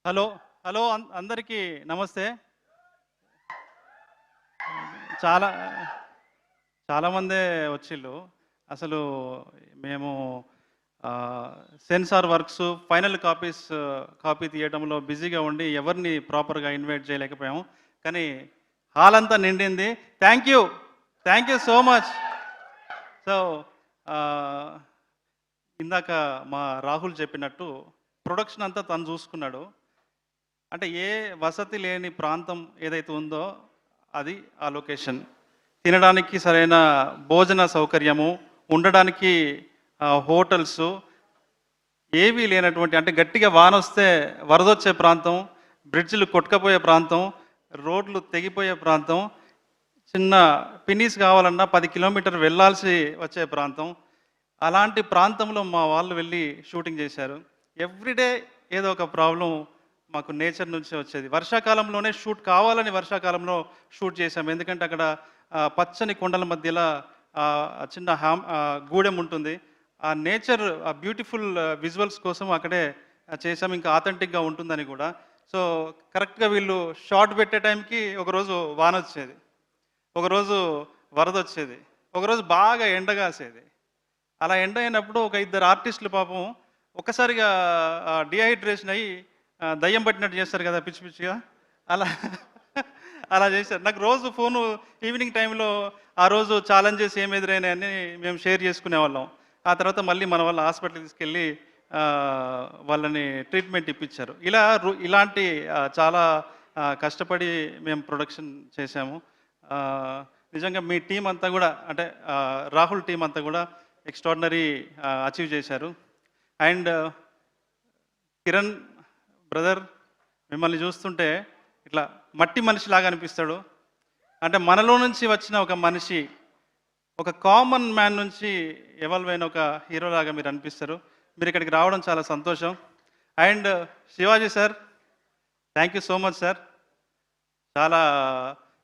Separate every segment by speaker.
Speaker 1: Hello hello అందరికీ నమస్తే. చాలా చాలామందే వచ్చిళ్ళు. అసలు మేము సెన్సార్ వర్క్స్, ఫైనల్ కాపీ తీయడంలో బిజీగా ఉండి ఎవరిని ప్రాపర్గా ఇన్వైట్ చేయలేకపోయాము. కానీ హాల్ అంతా నిండింది. Thank you, thank you so much. So ఇందాక మా రాహుల్ చెప్పినట్టు ప్రొడక్షన్ అంతా తను చూసుకున్నాడు. అంటే ఏ వసతి లేని ప్రాంతం ఏదైతే ఉందో అది ఆ లొకేషన్. తినడానికి సరైన భోజన సౌకర్యము, ఉండడానికి హోటల్స్ ఏవీ లేనటువంటి, అంటే గట్టిగా వానొస్తే వరదొచ్చే ప్రాంతం, బ్రిడ్జిలు కొట్టుకపోయే ప్రాంతం, రోడ్లు తెగిపోయే ప్రాంతం, చిన్న పిన్నీస్ కావాలన్నా 10 కిలోమీటర్ వెళ్ళాల్సి వచ్చే ప్రాంతం. అలాంటి ప్రాంతంలో మా వాళ్ళు వెళ్ళి షూటింగ్ చేశారు. ఎవ్రీడే ఏదో ఒక ప్రాబ్లం మాకు నేచర్ నుంచి వచ్చేది. వర్షాకాలంలోనే షూట్ కావాలని వర్షాకాలంలో షూట్ చేశాము. ఎందుకంటే అక్కడ పచ్చని కొండల మధ్యలో చిన్న గూడెం ఉంటుంది. ఆ నేచర్, ఆ బ్యూటిఫుల్ విజువల్స్ కోసం అక్కడే చేసాము. ఇంకా ఆథెంటిక్గా ఉంటుందని కూడా. సో కరెక్ట్గా వీళ్ళు షార్ట్ పెట్టే టైంకి ఒకరోజు వాన వచ్చేది, ఒకరోజు వరద వచ్చేది, ఒకరోజు బాగా ఎండగాసేది. అలా ఎండ అయినప్పుడు ఒక ఇద్దరు ఆర్టిస్టులు పాపం ఒక్కసారిగా డిహైడ్రేషన్ అయ్యి దయ్యం పట్టినట్టు చేస్తారు కదా పిచ్చి పిచ్చిగా, అలా అలా చేశారు. నాకు రోజు ఫోను ఈవినింగ్ టైంలో ఆ రోజు ఛాలెంజెస్ ఏమి ఎదురైనాయని మేము షేర్ చేసుకునే వాళ్ళం. ఆ తర్వాత మళ్ళీ మన వాళ్ళ హాస్పిటల్కి తీసుకెళ్ళి వాళ్ళని ట్రీట్మెంట్ ఇప్పించారు. ఇలాంటి చాలా కష్టపడి మేము ప్రొడక్షన్ చేశాము. నిజంగా మీ టీం అంతా కూడా, అంటే రాహుల్ టీం అంతా కూడా ఎక్స్ట్రాడినరీ అచీవ్ చేశారు. అండ్ కిరణ్ బ్రదర్, మిమ్మల్ని చూస్తుంటే ఇట్లా మట్టి మనిషిలాగా అనిపిస్తాడు. అంటే మనలో నుంచి వచ్చిన ఒక మనిషి, ఒక కామన్ మ్యాన్ నుంచి ఎవాల్వ్ అయిన ఒక హీరోలాగా మీరు అనిపిస్తారు. మీరు ఇక్కడికి రావడం చాలా సంతోషం. And Shivaji sir, thank you so much sir. చాలా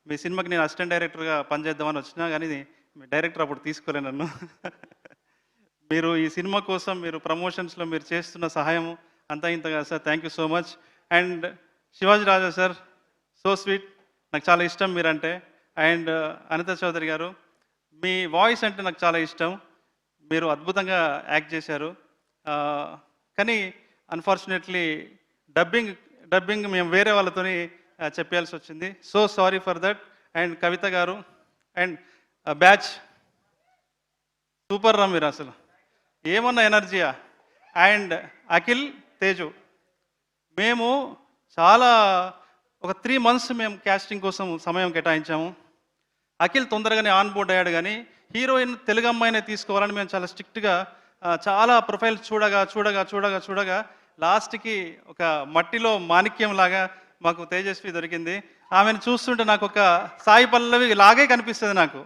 Speaker 1: మీ సినిమాకి నేను అసిస్టెంట్ డైరెక్టర్గా పనిచేద్దామని వచ్చినా కానీ మీ డైరెక్టర్ అప్పుడు తీసుకోలే నన్ను. మీరు ఈ సినిమా కోసం మీరు ప్రమోషన్స్లో మీరు చేస్తున్న సహాయం అంతా ఇంతగా sir, thank you so much. And Shivaji Raja sir, so sweet, నాకు చాలా ఇష్టం మీరంటే. అండ్ అనిత చౌదరి గారు, మీ వాయిస్ అంటే నాకు చాలా ఇష్టం. మీరు అద్భుతంగా యాక్ట్ చేశారు. కానీ అన్ఫార్చునేట్లీ డబ్బింగ్ మేము వేరే వాళ్ళతోని చెప్పాల్సి వచ్చింది. So sorry for that. And Kavita గారు అండ్ బ్యాచ్, సూపర్ రా మీరు, అసలు ఏమన్నా ఎనర్జీయా. అండ్ అఖిల్, తేజు, మేము చాలా ఒక 3 months మేము క్యాస్టింగ్ కోసం సమయం కేటాయించాము. అఖిల్ తొందరగానే ఆన్ బోర్డ్ అయ్యాడు. కానీ హీరోయిన్ తెలుగు అమ్మాయినే తీసుకోవాలని మేము చాలా స్ట్రిక్ట్గా చాలా ప్రొఫైల్స్ చూడగా లాస్ట్కి ఒక మట్టిలో మాణిక్యం లాగా మాకు తేజస్వి దొరికింది. ఆమెను చూస్తుంటే నాకు ఒక సాయి పల్లవి లాగే కనిపిస్తుంది నాకు.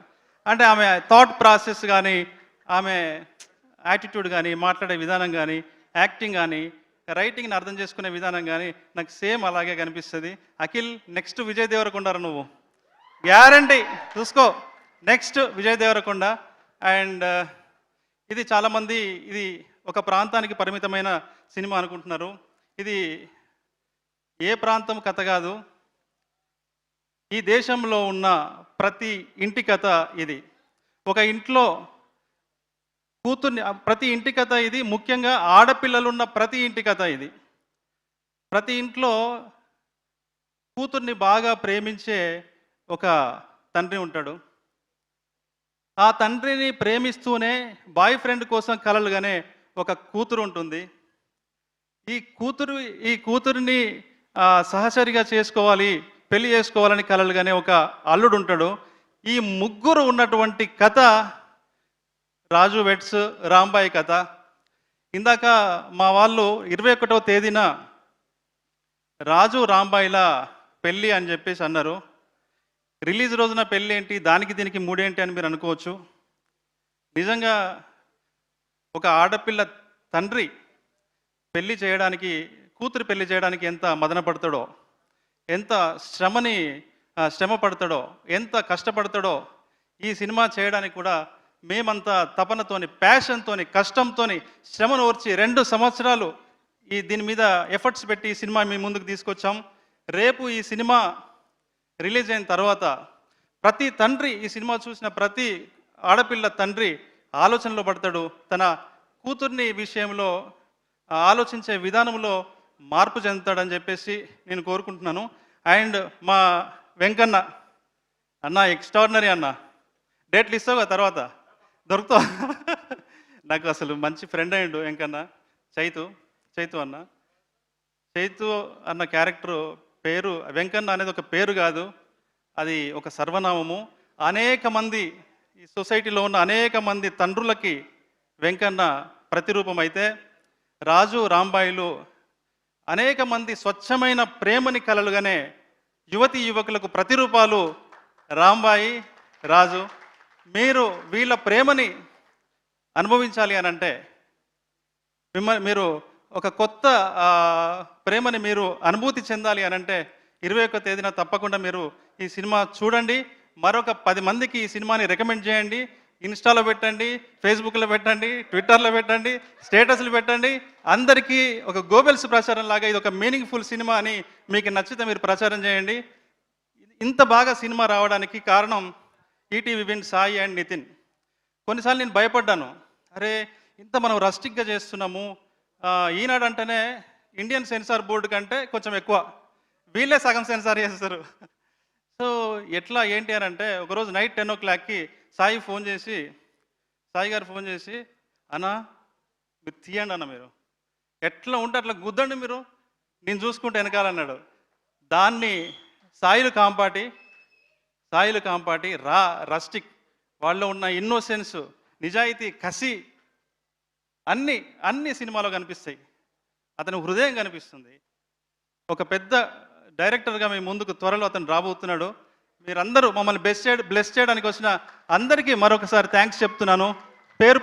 Speaker 1: అంటే ఆమె థాట్ ప్రాసెస్ కానీ, ఆమె యాటిట్యూడ్ కానీ, మాట్లాడే విధానం కానీ, యాక్టింగ్ కానీ, రైటింగ్ని అర్థం చేసుకునే విధానం కానీ నాకు సేమ్ అలాగే కనిపిస్తుంది. అఖిల్, నెక్స్ట్ విజయ్ దేవరకొండ నువ్వు, గ్యారంటీ చూసుకో, నెక్స్ట్ విజయ్ దేవరకొండ. అండ్ ఇది చాలామంది ఇది ఒక ప్రాంతానికి పరిమితమైన సినిమా అనుకుంటున్నారు. ఇది ఏ ప్రాంతం కథ కాదు, ఈ దేశంలో ఉన్న ప్రతి ఇంటి కథ ఇది. ఒక ఇంట్లో కూతుర్ని, ప్రతి ఇంటి కథ ఇది. ముఖ్యంగా ఆడపిల్లలున్న ప్రతి ఇంటి కథ ఇది. ప్రతి ఇంట్లో కూతుర్ని బాగా ప్రేమించే ఒక తండ్రి ఉంటాడు. ఆ తండ్రిని ప్రేమిస్తూనే బాయ్ ఫ్రెండ్ కోసం కలలుగానే ఒక కూతురు ఉంటుంది. ఈ కూతురిని సహచరిగా చేసుకోవాలి, పెళ్లి చేసుకోవాలని కలలుగానే ఒక అల్లుడు ఉంటాడు. ఈ ముగ్గురు ఉన్నటువంటి కథ రాజు వెడ్స్ రాంబాయి కథ. ఇందాక మా వాళ్ళు 21వ తేదీన రాజు రాంబాయిల పెళ్ళి అని చెప్పేసి అన్నారు. రిలీజ్ రోజున పెళ్ళి ఏంటి, దానికి దీనికి మూడేంటి అని మీరు అనుకోవచ్చు. నిజంగా ఒక ఆడపిల్ల తండ్రి కూతురు పెళ్లి చేయడానికి ఎంత మదన పడతాడో, ఎంత శ్రమ పడతాడో, ఎంత కష్టపడతాడో ఈ సినిమా చేయడానికి కూడా మేమంతా తపనతోని, ప్యాషన్తోని, కష్టంతోని, శ్రమను ఓర్చి 2 సంవత్సరాలు దీని మీద ఎఫర్ట్స్ పెట్టి ఈ సినిమా మీ ముందుకు తీసుకొచ్చాం. రేపు ఈ సినిమా రిలీజ్ అయిన తర్వాత ప్రతి తండ్రి, ఈ సినిమా చూసిన ప్రతి ఆడపిల్ల తండ్రి ఆలోచనలో పడతాడు. తన కూతుర్ని విషయంలో ఆలోచించే విధానంలో మార్పు చెందుతాడని చెప్పేసి నేను కోరుకుంటున్నాను. అండ్ మా వెంకన్న అన్న ఎక్స్ట్రాడినరీ అన్న. డేట్లు ఇస్తావు తర్వాత దొరుకుతావు. నాకు అసలు మంచి ఫ్రెండ్ అయ్యిండు వెంకన్న. చైతు అన్న. చైతు అన్న క్యారెక్టర్ పేరు వెంకన్న అనేది ఒక పేరు కాదు, అది ఒక సర్వనామము. అనేక మంది ఈ సొసైటీలో ఉన్న అనేక మంది తండ్రులకి వెంకన్న ప్రతిరూపం అయితే, రాజు రాంబాయిలు అనేక మంది స్వచ్ఛమైన ప్రేమని కలలుగానే యువతి యువకులకు ప్రతిరూపాలు రాంబాయి, రాజు. మీరు వీళ్ళ ప్రేమని అనుభవించాలి అని అంటే మీరు ఒక కొత్త ప్రేమని మీరు అనుభూతి చెందాలి అని అంటే 21వ తేదీన తప్పకుండా మీరు ఈ సినిమా చూడండి. మరొక 10 మందికి ఈ సినిమాని రికమెండ్ చేయండి. ఇన్స్టాలో పెట్టండి, ఫేస్బుక్లో పెట్టండి, ట్విట్టర్లో పెట్టండి, స్టేటస్లు పెట్టండి. అందరికీ ఒక గోబెల్స్ ప్రచారం లాగా ఇది ఒక మీనింగ్ఫుల్ సినిమా అని మీకు నచ్చితే మీరు ప్రచారం చేయండి. ఇంత బాగా సినిమా రావడానికి కారణం ETV Win, Sai and Nithin. కొన్నిసార్లు నేను భయపడ్డాను, అరే ఇంత మనం రస్టిక్గా చేస్తున్నాము, ఈనాడు అంటేనే ఇండియన్ సెన్సార్ బోర్డు కంటే కొంచెం ఎక్కువ, వీళ్ళే సగం సెన్సార్ చేస్తారు. సో ఎట్లా ఏంటి అని అంటే, ఒకరోజు నైట్ 10 o'clockకి సాయి గారు ఫోన్ చేసి అన్న మీరు తీయండి అన్న, మీరు ఎట్లా ఉంటే అట్లా గుద్దండి, మీరు నేను చూసుకుంటే వెనకాలన్నాడు. దాన్ని సాయిలు కాంపాటి రస్టిక్ వాళ్ళలో ఉన్న ఇన్నోసెన్స్, నిజాయితీ, కసి అన్ని సినిమాలో కనిపిస్తాయి. అతని హృదయం కనిపిస్తుంది. ఒక పెద్ద డైరెక్టర్గా మీ ముందుకు త్వరలో అతను రాబోతున్నాడు. మీరందరూ మమ్మల్ని బ్లెస్ చేయడానికి వచ్చిన అందరికీ మరొకసారి థ్యాంక్స్ చెప్తున్నాను.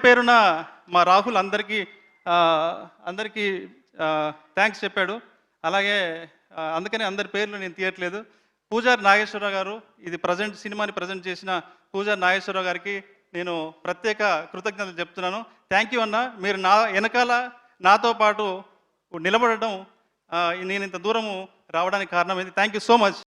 Speaker 1: పేరున మా రాహుల్ అందరికీ థ్యాంక్స్ చెప్పాడు. అలాగే అందుకని అందరి పేర్లు నేను తీయట్లేదు. పూజారి నాగేశ్వరరావు గారు, ఇది సినిమాని ప్రజెంట్ చేసిన పూజారి నాగేశ్వరరావు గారికి నేను ప్రత్యేక కృతజ్ఞతలు చెప్తున్నాను. థ్యాంక్ యూ అన్న. మీరు నా వెనకాల నాతో పాటు నిలబడడం, నేను ఇంత దూరము రావడానికి కారణమైంది. Thank you so much.